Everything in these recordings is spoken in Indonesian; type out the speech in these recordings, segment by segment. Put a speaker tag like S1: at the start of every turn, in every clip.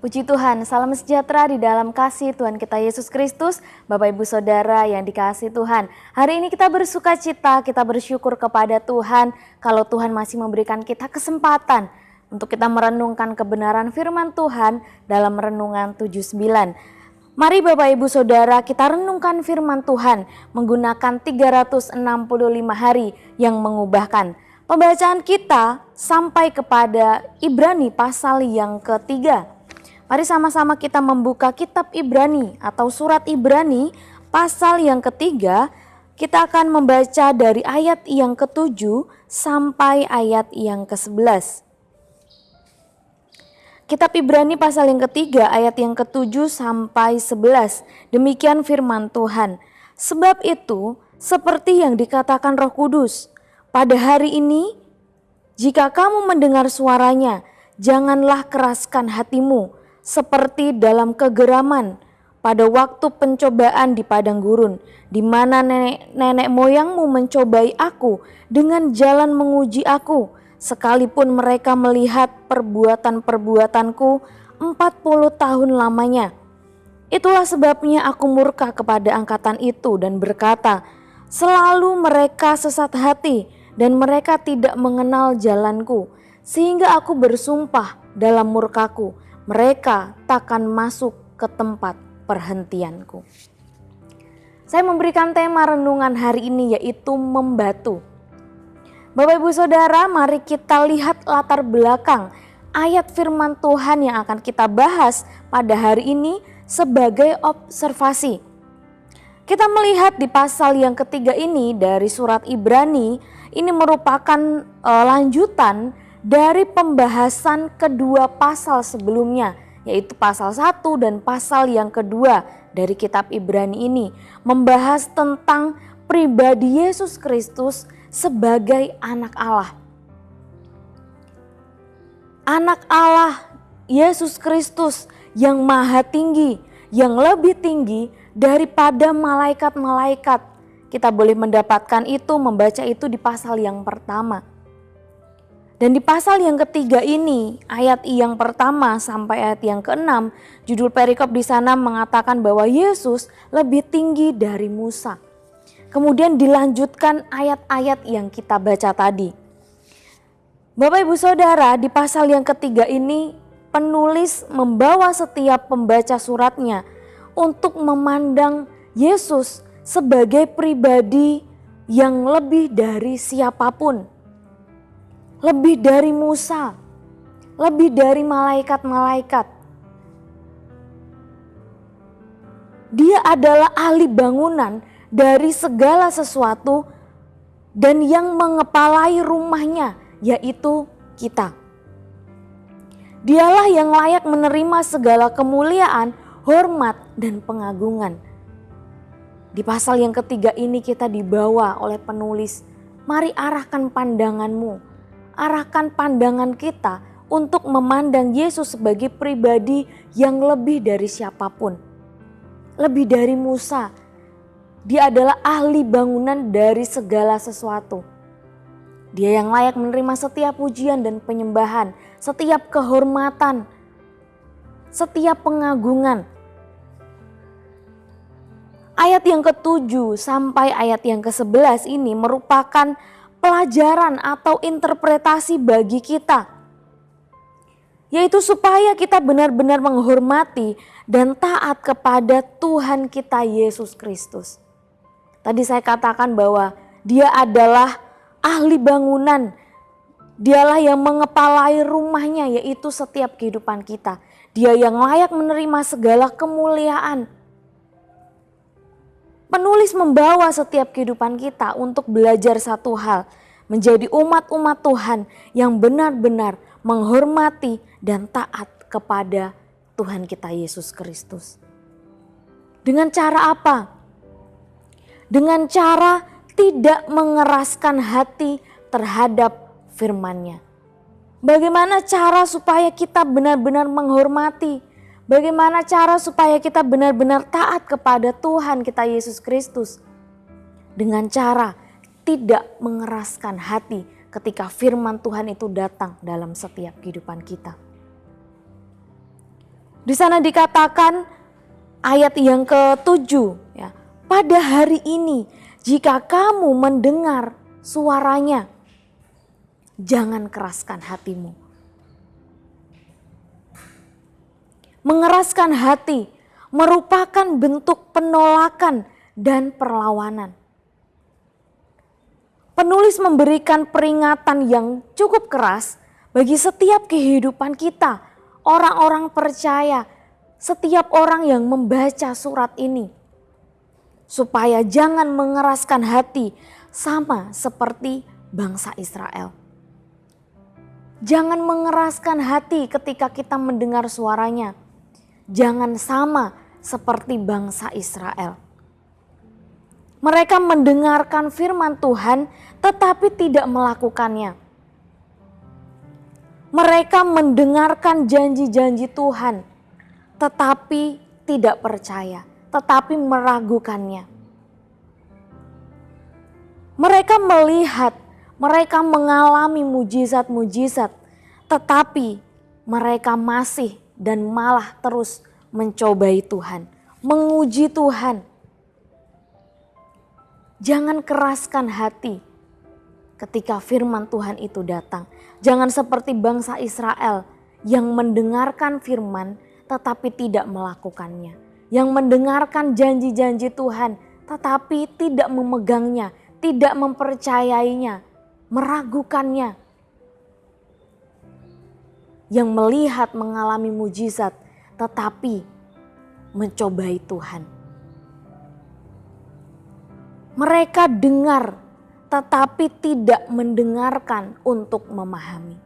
S1: Puji Tuhan, salam sejahtera di dalam kasih Tuhan kita Yesus Kristus. Bapak Ibu Saudara yang dikasihi Tuhan, hari ini kita bersuka cita, kita bersyukur kepada Tuhan kalau Tuhan masih memberikan kita kesempatan untuk kita merenungkan kebenaran firman Tuhan dalam Renungan 79. Mari Bapak Ibu Saudara kita renungkan firman Tuhan menggunakan 365 hari yang mengubahkan. Pembacaan kita sampai kepada Ibrani pasal yang ketiga. Mari sama-sama kita membuka kitab Ibrani atau surat Ibrani pasal yang ketiga. Kita akan membaca dari ayat yang ke-7 sampai ayat yang ke-11. Kitab Ibrani pasal yang ketiga ayat yang ke-7 sampai 11. Demikian firman Tuhan. Sebab itu seperti yang dikatakan Roh Kudus, pada hari ini jika kamu mendengar suaranya, janganlah keraskan hatimu seperti dalam kegeraman pada waktu pencobaan di padang gurun, di mana nenek moyangmu mencobai aku dengan jalan menguji aku, sekalipun mereka melihat perbuatan-perbuatanku 40 tahun lamanya. Itulah sebabnya aku murka kepada angkatan itu dan berkata, selalu mereka sesat hati dan mereka tidak mengenal jalanku, sehingga aku bersumpah dalam murkaku, mereka takkan masuk ke tempat perhentianku. Saya memberikan tema renungan hari ini yaitu membatu. Bapak Ibu Saudara, mari kita lihat latar belakang ayat firman Tuhan yang akan kita bahas pada hari ini sebagai observasi. Kita melihat di pasal yang ketiga ini dari surat Ibrani, ini merupakan lanjutan dari pembahasan kedua pasal sebelumnya, yaitu pasal 1 dan pasal yang kedua dari kitab Ibrani ini, membahas tentang pribadi Yesus Kristus sebagai anak Allah. Anak Allah Yesus Kristus yang maha tinggi, yang lebih tinggi daripada malaikat-malaikat. Kita boleh mendapatkan itu, membaca itu di pasal yang pertama. Dan di pasal yang ketiga ini, ayat yang pertama sampai ayat yang ke-6, judul perikop di sana mengatakan bahwa Yesus lebih tinggi dari Musa. Kemudian dilanjutkan ayat-ayat yang kita baca tadi. Bapak Ibu Saudara, di pasal yang ketiga ini penulis membawa setiap pembaca suratnya untuk memandang Yesus sebagai pribadi yang lebih dari siapapun. Lebih dari Musa, lebih dari malaikat-malaikat. Dia adalah ahli bangunan dari segala sesuatu dan yang mengepalai rumahnya, yaitu kita. Dialah yang layak menerima segala kemuliaan, hormat, dan pengagungan. Di pasal yang ketiga ini kita dibawa oleh penulis, mari arahkan pandanganmu. Arahkan pandangan kita untuk memandang Yesus sebagai pribadi yang lebih dari siapapun. Lebih dari Musa. Dia adalah ahli bangunan dari segala sesuatu. Dia yang layak menerima setiap pujian dan penyembahan, setiap kehormatan, setiap pengagungan. Ayat yang ke-7 sampai ayat yang ke-11 ini merupakan pelajaran atau interpretasi bagi kita, yaitu supaya kita benar-benar menghormati dan taat kepada Tuhan kita Yesus Kristus. Tadi saya katakan bahwa dia adalah ahli bangunan, dialah yang mengepalai rumahnya, yaitu setiap kehidupan kita. Dia yang layak menerima segala kemuliaan. Penulis membawa setiap kehidupan kita untuk belajar satu hal, menjadi umat-umat Tuhan yang benar-benar menghormati dan taat kepada Tuhan kita Yesus Kristus. Dengan cara apa? Dengan cara tidak mengeraskan hati terhadap firman-Nya. Bagaimana cara supaya kita benar-benar menghormati? Bagaimana cara supaya kita benar-benar taat kepada Tuhan kita Yesus Kristus? Dengan cara tidak mengeraskan hati ketika firman Tuhan itu datang dalam setiap kehidupan kita. Di sana dikatakan ayat yang ke-7 ya. Pada hari ini jika kamu mendengar suaranya, jangan keraskan hatimu. Mengeraskan hati merupakan bentuk penolakan dan perlawanan. Penulis memberikan peringatan yang cukup keras bagi setiap kehidupan kita, orang-orang percaya, setiap orang yang membaca surat ini. Supaya jangan mengeraskan hati sama seperti bangsa Israel. Jangan mengeraskan hati ketika kita mendengar suaranya. Jangan sama seperti bangsa Israel. Mereka mendengarkan firman Tuhan tetapi tidak melakukannya. Mereka mendengarkan janji-janji Tuhan tetapi tidak percaya, tetapi meragukannya. Mereka melihat, mereka mengalami mujizat-mujizat, tetapi mereka masih dan malah terus mencobai Tuhan, menguji Tuhan. Jangan keraskan hati ketika firman Tuhan itu datang. Jangan seperti bangsa Israel yang mendengarkan firman tetapi tidak melakukannya. Yang mendengarkan janji-janji Tuhan tetapi tidak memegangnya, tidak mempercayainya, meragukannya. Yang melihat mengalami mujizat tetapi mencobai Tuhan. Mereka dengar tetapi tidak mendengarkan untuk memahami.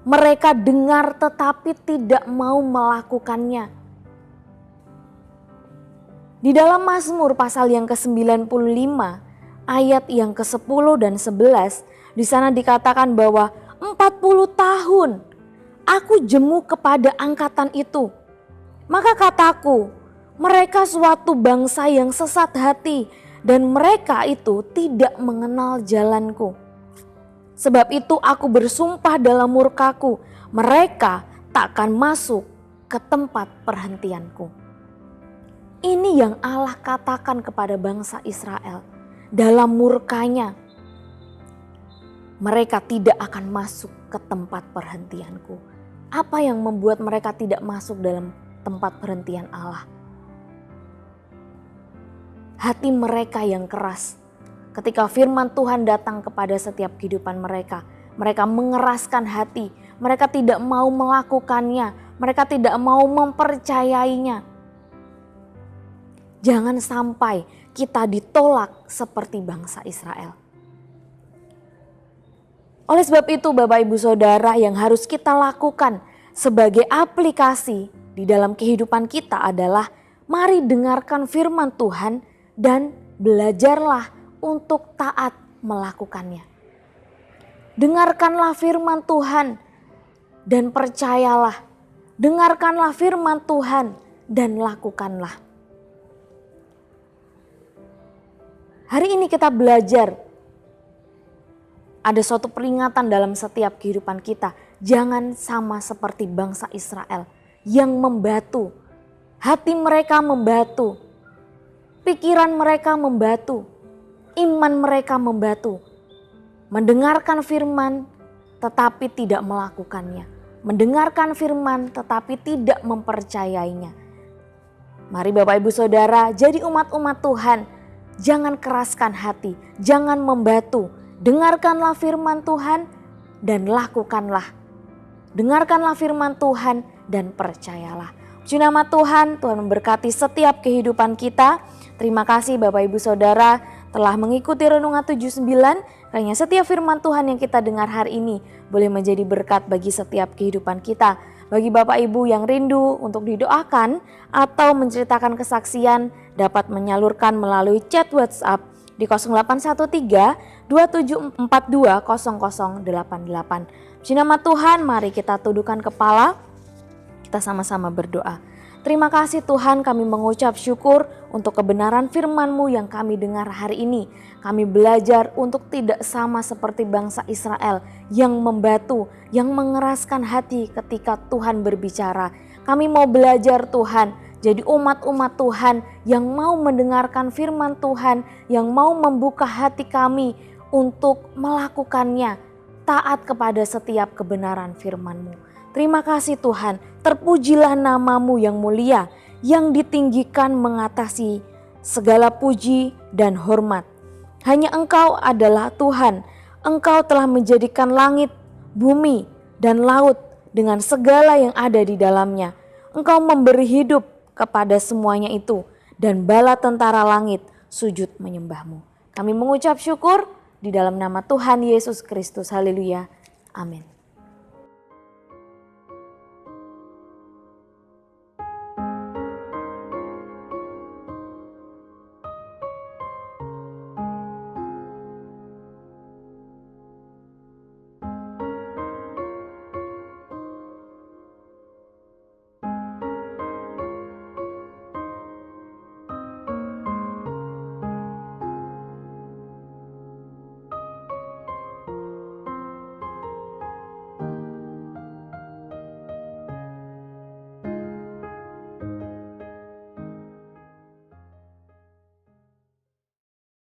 S1: Mereka dengar tetapi tidak mau melakukannya. Di dalam Mazmur pasal yang ke-95 ayat yang ke-10 dan 11 di sana dikatakan bahwa 40 tahun aku jemu kepada angkatan itu. Maka kataku, mereka suatu bangsa yang sesat hati dan mereka itu tidak mengenal jalanku. Sebab itu aku bersumpah dalam murkaku, mereka takkan masuk ke tempat perhentianku. Ini yang Allah katakan kepada bangsa Israel dalam murkanya. Mereka tidak akan masuk ke tempat perhentianku. Apa yang membuat mereka tidak masuk dalam tempat perhentian Allah? Hati mereka yang keras. Ketika firman Tuhan datang kepada setiap kehidupan mereka, mereka mengeraskan hati. Mereka tidak mau melakukannya. Mereka tidak mau mempercayainya. Jangan sampai kita ditolak seperti bangsa Israel. Oleh sebab itu Bapak Ibu Saudara, yang harus kita lakukan sebagai aplikasi di dalam kehidupan kita adalah mari dengarkan firman Tuhan dan belajarlah untuk taat melakukannya. Dengarkanlah firman Tuhan dan percayalah. Dengarkanlah firman Tuhan dan lakukanlah. Hari ini kita belajar. Ada suatu peringatan dalam setiap kehidupan kita. Jangan sama seperti bangsa Israel yang membatu. Hati mereka membatu. Pikiran mereka membatu. Iman mereka membatu. Mendengarkan firman tetapi tidak melakukannya. Mendengarkan firman tetapi tidak mempercayainya. Mari Bapak Ibu Saudara jadi umat-umat Tuhan. Jangan keraskan hati. Jangan membatu. Dengarkanlah firman Tuhan dan lakukanlah. Dengarkanlah firman Tuhan dan percayalah. Puji nama Tuhan, Tuhan memberkati setiap kehidupan kita. Terima kasih Bapak Ibu Saudara telah mengikuti Renungan 79. Kiranya setiap firman Tuhan yang kita dengar hari ini boleh menjadi berkat bagi setiap kehidupan kita. Bagi Bapak Ibu yang rindu untuk didoakan atau menceritakan kesaksian dapat menyalurkan melalui chat WhatsApp di 0813 2742 0088. Puji nama Tuhan, mari kita tundukkan kepala, kita sama-sama berdoa. Terima kasih Tuhan, kami mengucap syukur untuk kebenaran firman-Mu yang kami dengar hari ini. Kami belajar untuk tidak sama seperti bangsa Israel yang membatu, yang mengeraskan hati ketika Tuhan berbicara. Kami mau belajar Tuhan, jadi umat-umat Tuhan yang mau mendengarkan firman Tuhan, yang mau membuka hati kami untuk melakukannya, taat kepada setiap kebenaran firman-Mu. Terima kasih Tuhan, terpujilah nama-Mu yang mulia, yang ditinggikan mengatasi segala puji dan hormat. Hanya Engkau adalah Tuhan, Engkau telah menjadikan langit, bumi, dan laut dengan segala yang ada di dalamnya. Engkau memberi hidup kepada semuanya itu, dan bala tentara langit sujud menyembah-Mu. Kami mengucap syukur di dalam nama Tuhan Yesus Kristus. Haleluya. Amin.